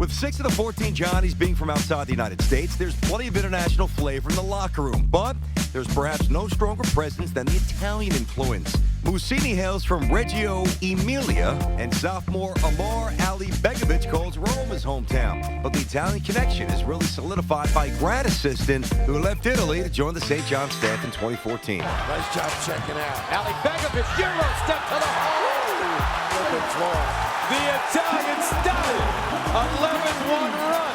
With 6 of the 14 Johnnies being from outside the United States, there's plenty of international flavor in the locker room. But there's perhaps no stronger presence than the Italian influence. Mussini hails from Reggio Emilia, and sophomore Amar Alibegovic calls Rome his hometown. But the Italian connection is really solidified by grad assistant who left Italy to join the St. John's staff in 2014. Nice job checking out. Alibegovic, Euro step to the hole. Open floor. The Italians started 11-1 run.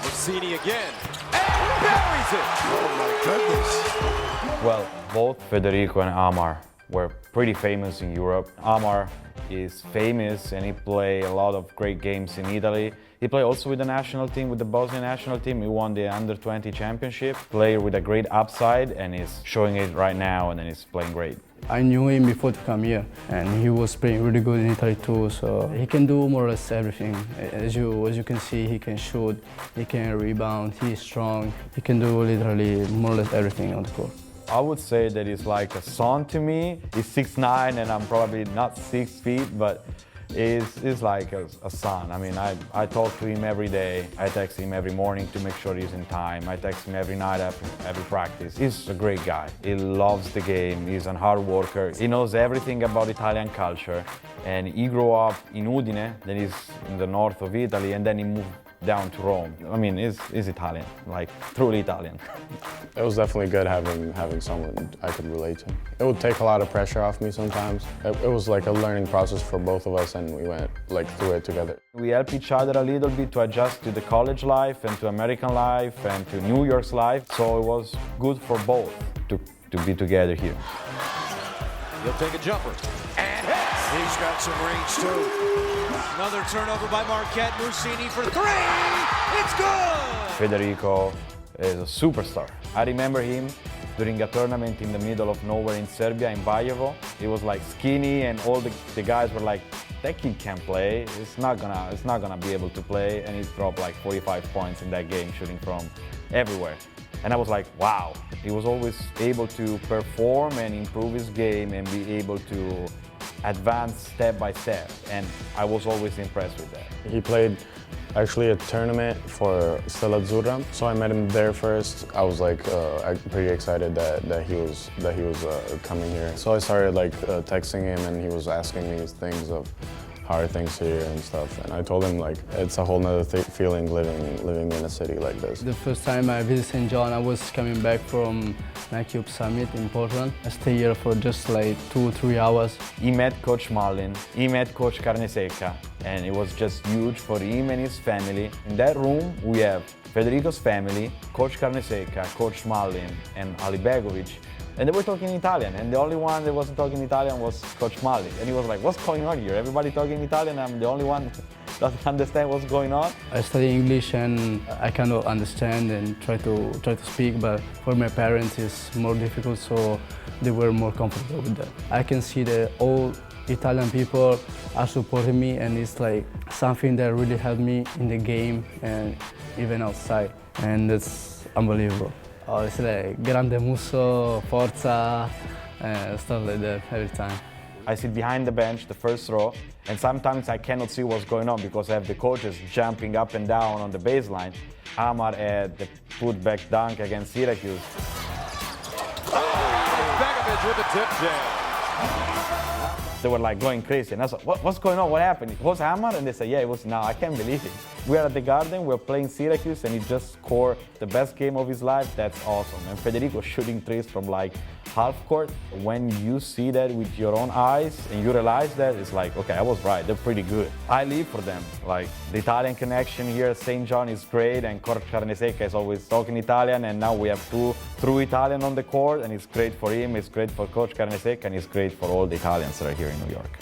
Mussini again. And buries it. Oh, my goodness. Well, both Federico and Amar were pretty famous in Europe. Amar is famous and he played a lot of great games in Italy. He played also with the national team, with the Bosnian national team. He won the under-20 championship. Player with a great upside and he's showing it right now and then he's playing great. I knew him before to come here and he was playing really good in Italy too, so he can do more or less everything. As you can see, he can shoot, he can rebound, he's strong. He can do literally more or less everything on the court. I would say that he's like a son to me. He's 6'9" and I'm probably not 6 feet, but he's like a son. I mean, I talk to him every day. I text him every morning to make sure he's in time. I text him every night after every practice. He's a great guy. He loves the game. He's a hard worker. He knows everything about Italian culture. And he grew up in Udine, then he's in the north of Italy, and then he moved down to Rome. I mean, he's Italian, like truly Italian. It was definitely good having someone I could relate to. It would take a lot of pressure off me sometimes. It was like a learning process for both of us and we went like through it together. We help each other a little bit to adjust to the college life and to American life and to New York's life. So it was good for both to be together here. He'll take a jumper and hits. He's got some range too. Another turnover by Marquette. Mussini for three. It's good. Federico is a superstar. I remember him during a tournament in the middle of nowhere in Serbia, in Valjevo. He was like skinny and all the guys were like, that kid can't play. It's not gonna be able to play. And he dropped like 45 points in that game, shooting from everywhere. And I was like, wow. He was always able to perform and improve his game and be able to advance step by step. And I was always impressed with that. He played actually a tournament for Stella Azzurra, so I met him there first. I was like pretty excited that he was coming here. So I started like texting him and he was asking me things of how are things here and stuff. And I told him like it's a whole nother feeling living in a city like this. The first time I visited St. John, I was coming back from SJUBB Summit in Portland. I stayed here for just like 2-3 hours. He met Coach Mullin, he met Coach Carnesecca, and it was just huge for him and his family. In that room, we have Federico's family, Coach Carnesecca, Coach Mullin, and Alibegovic. And they were talking Italian, and the only one that wasn't talking Italian was Coach Mullin. And he was like, what's going on here? Everybody talking Italian, I'm the only one that doesn't understand what's going on. I study English and I kind of understand and try to speak, but for my parents it's more difficult, so they were more comfortable with that. I can see that all Italian people are supporting me, and it's like something that really helped me in the game and even outside, and it's unbelievable. Oh, it's like grande muso, forza, stuff like that every time. I sit behind the bench, the first row, and sometimes I cannot see what's going on because I have the coaches jumping up and down on the baseline. Amar had the putback dunk against Syracuse. Begovic with the tip jam. They were like going crazy, and I was like, what's going on? What happened? It was Amar? And they said, yeah, it was. Now I can't believe it. We are at the Garden, we're playing Syracuse, and he just scored the best game of his life. That's awesome. And Federico shooting threes from like half court. When you see that with your own eyes and you realize that, it's like, okay, I was right, they're pretty good. I live for them. Like the Italian connection here at St. John is great, and Coach Carnesecca is always talking Italian, and now we have two true Italian on the court, and it's great for him, it's great for Coach Carnesecca, and it's great for all the Italians that are here in New York.